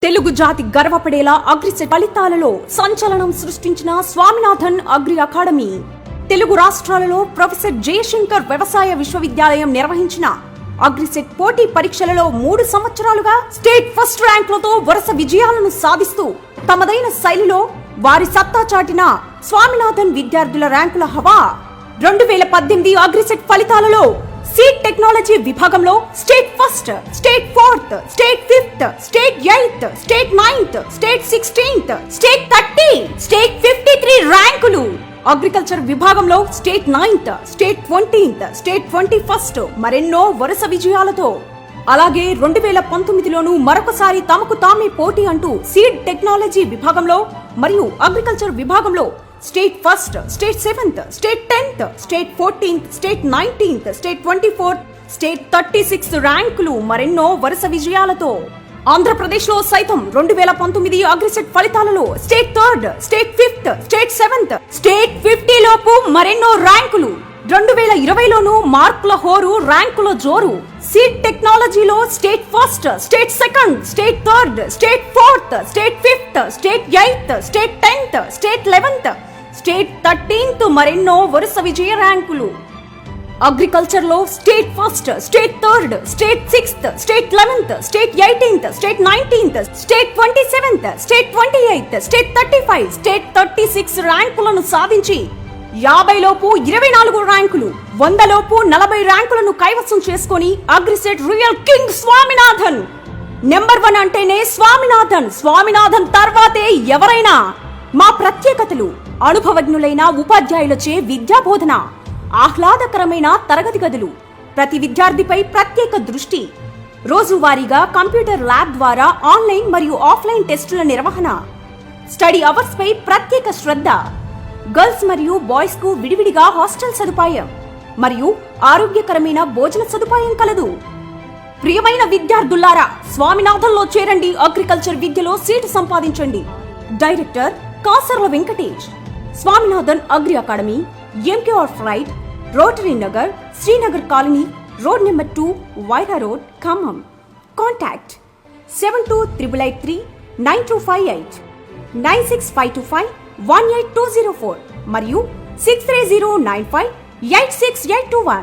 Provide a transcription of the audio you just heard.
తెలుగు జాతి గర్వపడేలా అగ్రిసెట్ ఫలితాలలో సంచలనం సృష్టించిన స్వామినాథన్ అగ్రి అకాడమీ తెలుగు రాష్ట్రాలలో ప్రొఫెసర్ జయశంకర్ వ్యవసాయ విశ్వవిద్యాలయం నిర్వహించిన అగ్రిసెట్ పోటీ పరీక్షలలో 3 సంవత్సరాలుగా స్టేట్ ఫస్ట్ ర్యాంకులతో వరుస విజయాలను సాధిస్తూ తమదైన శైలిలో వారి సత్తా చాటిన స్వామినాథన్ విద్యార్థుల ర్యాంకుల హవా 2018 అగ్రిసెట్ ఫలితాలలో సీడ్ టెక్నాలజీ విభాగంలో state first, state fourth, state fifth, state eighth, state ninth, state 16th, state 30, state 53 ర్యాంకులు. అగ్రికల్చర్ విభాగంలో state 9th, state 20th, state 21st మరెన్నో వరుస విజయాలతో. అలాగే 2019లోనూ మరొకసారి తమకు తామే పోటీ అంటూ సీడ్ టెక్నాలజీ విభాగంలో మరియు అగ్రికల్చర్ విభాగంలో state first, state 7th, state 10th, state 14th, state 19th, state 24th, state 36 ర్యాంకులు మరెన్నో వరుస విజయాలతో. ఆంధ్రప్రదేశ్ లో సైతం 2019 అగ్రిసెట్ ఫలితాలలో state 3rd, state 5th, state 7th, state 50 లోపు మరెన్నో ర్యాంకులు. 2020లోనూ మార్కుల హోరు, ర్యాంకుల జోరు. సీడ్ టెక్నాలజీలో state first, state 2nd, state 3rd, state 4th, state 5th, state 8th, state 10th, state 11th, state 13th మరెన్నో వరుస విజయ ర్యాంకులు. అగ్రికల్చర్ లో state first, state 3rd, state 6th, state 11th, state 18th, state 19th, state 27th, state 28th, state 35, state 36 ర్యాంకులను సాధించి 50 లోపు 24 ర్యాంకులు, 100 లోపు 40 ర్యాంకులను కైవసం చేసుకుని AGRICET real king Swaminathan. Number 1 అంటేనే స్వామినాథన్, స్వామినాథన్ తర్వాతే ఎవరైనా. మా ప్రత్యేకతలు: అనుభవజ్ఞులైన ఉపాధ్యాయులచే విద్యా బోధన, ఆహ్లాదకరమైన తరగతి గదులు, ప్రతి విద్యార్థిపై ప్రత్యేక దృష్టి, రోజువారీగా కంప్యూటర్ ల్యాబ్ ద్వారా ఆన్లైన్ మరియు ఆఫ్లైన్ టెస్టుల నిర్వహణ, స్టడీ అవర్స్ పై ప్రత్యేక శ్రద్ధ, గర్ల్స్ మరియు బాయ్స్ కు విడివిడిగా హాస్టల్ సదుపాయం మరియు ఆరోగ్యకరమైన భోజన సదుపాయం కలదు. ప్రియమైన విద్యార్థులారా, స్వామినాథన్లో చేరండి. అగ్రికల్చర్ విద్యలో సీటు సంపాదించండి. Director Kasarla Venkatesh. Swaminathan agri academy, MKR ఫ్రైడ్, rotary Nagar, Srinagar colony, road number 2, Wyra road, Khammam. Contact 728883 9258, 96525 18204 మరియు 63095 86821.